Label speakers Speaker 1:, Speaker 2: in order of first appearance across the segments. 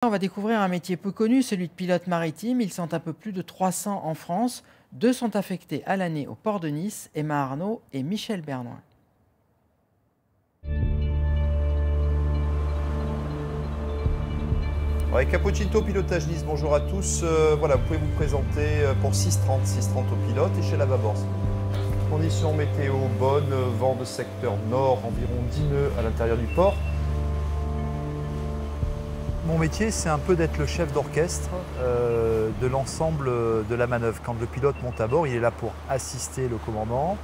Speaker 1: On va découvrir un métier peu connu, celui de pilote maritime. Ils sont un peu plus de 300 en France. 2 sont affectés à l'année au port de Nice, Emma Arnaud et Michel Bernoin.
Speaker 2: Ouais, Cappuccino Pilotage Nice, bonjour à tous. Voilà, vous pouvez vous présenter pour 630 au pilote et chez la Baborse. Conditions météo bonnes, vent de secteur nord, environ 10 nœuds à l'intérieur du port. Mon métier, c'est un peu d'être le chef d'orchestre de l'ensemble de la manœuvre. Quand le pilote monte à bord, il est là pour assister le commandant,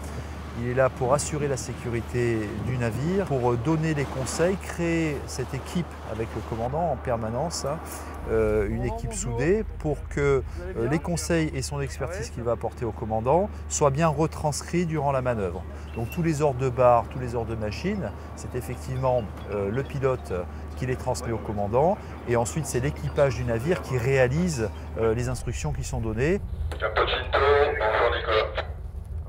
Speaker 2: il est là pour assurer la sécurité du navire, pour donner les conseils, créer cette équipe avec le commandant en permanence, une équipe soudée pour que les conseils et son expertise qu'il va apporter au commandant soient bien retranscrits durant la manœuvre. Donc tous les ordres de barre, tous les ordres de machine, c'est effectivement le pilote qui les transmet au commandant et ensuite c'est l'équipage du navire qui réalise les instructions qui sont données.
Speaker 3: Cappuccino, bonjour Nicolas.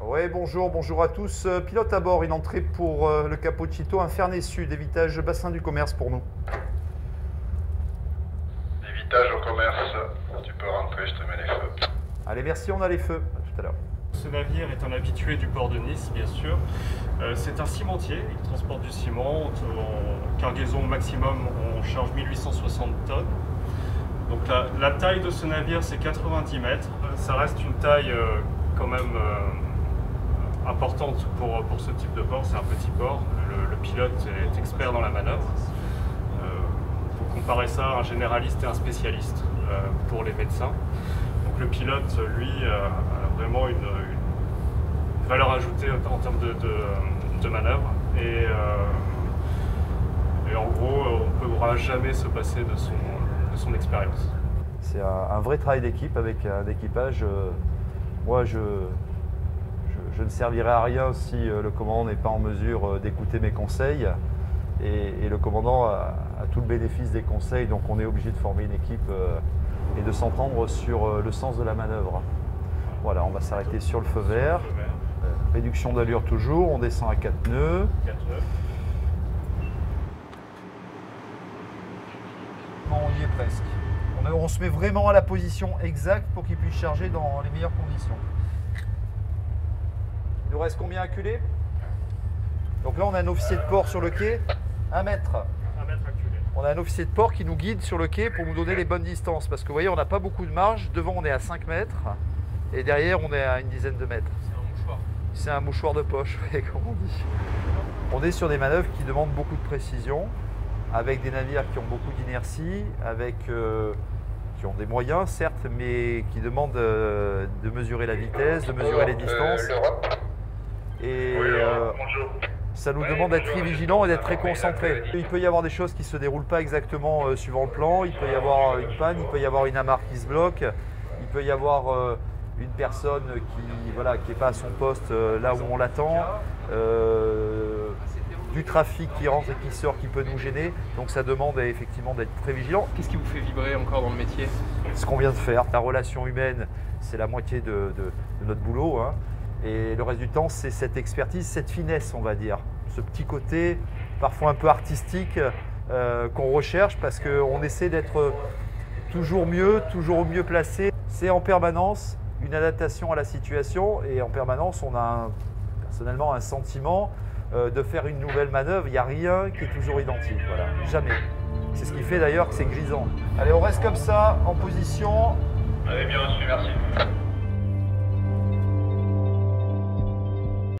Speaker 2: Oui, bonjour à tous. Pilote à bord, une entrée pour le Cappuccino, Infernay Sud, évitage bassin du commerce pour nous.
Speaker 3: Évitage au commerce, tu peux rentrer, je te mets les feux.
Speaker 2: Allez, merci, on a les feux. À tout à l'heure.
Speaker 4: Ce navire est un habitué du port de Nice, bien sûr. C'est un cimentier, il transporte du ciment. En cargaison maximum, on charge 1860 tonnes. Donc la taille de ce navire, c'est 90 mètres. Ça reste une taille quand même importante pour ce type de port. C'est un petit port. Le pilote est expert dans la manœuvre. Il faut comparer ça à un généraliste et un spécialiste pour les médecins. Donc le pilote, lui, a vraiment une valeur ajoutée en termes de manœuvre. Et en gros, on ne pourra jamais se passer de son expérience.
Speaker 2: C'est un vrai travail d'équipe avec un équipage. Moi, je ne servirai à rien si le commandant n'est pas en mesure d'écouter mes conseils. Et le commandant a tout le bénéfice des conseils, donc on est obligé de former une équipe et de s'entendre sur le sens de la manœuvre. Voilà, on va s'arrêter sur le feu vert. Réduction d'allure toujours, on descend à 4 nœuds. On y est presque. On se met vraiment à la position exacte pour qu'il puisse charger dans les meilleures conditions. Il nous reste combien à culer? Donc là, on a un officier de port sur le quai, 1 mètre.
Speaker 4: 1 mètre à culer.
Speaker 2: On a un officier de port qui nous guide sur le quai pour nous donner les bonnes distances. Parce que vous voyez, on n'a pas beaucoup de marge. Devant, on est à 5 mètres. Et derrière, on est à une dizaine de mètres. C'est un mouchoir de poche, comme on dit. On est sur des manœuvres qui demandent beaucoup de précision, avec des navires qui ont beaucoup d'inertie, qui ont des moyens, certes, mais qui demandent de mesurer la vitesse, de mesurer les distances. Et ça nous demande d'être très vigilants et d'être très concentrés. Il peut y avoir des choses qui ne se déroulent pas exactement suivant le plan, il peut y avoir une panne, il peut y avoir une amarre qui se bloque, il peut y avoir une personne qui n'est pas à son poste là où on l'attend, du trafic qui rentre et qui sort qui peut nous gêner, donc ça demande effectivement d'être très vigilant.
Speaker 5: Qu'est-ce qui vous fait vibrer encore dans le métier?
Speaker 2: Ce qu'on vient de faire, la relation humaine, c'est la moitié de notre boulot, hein. Et le reste du temps, c'est cette expertise, cette finesse, on va dire, ce petit côté parfois un peu artistique qu'on recherche parce qu'on essaie d'être toujours mieux placé. C'est en permanence une adaptation à la situation et en permanence, on a personnellement un sentiment de faire une nouvelle manœuvre. Il n'y a rien qui est toujours identique, voilà, jamais. C'est ce qui fait d'ailleurs que c'est grisant. Allez, on reste comme ça, en position.
Speaker 3: Allez, bien reçu, merci.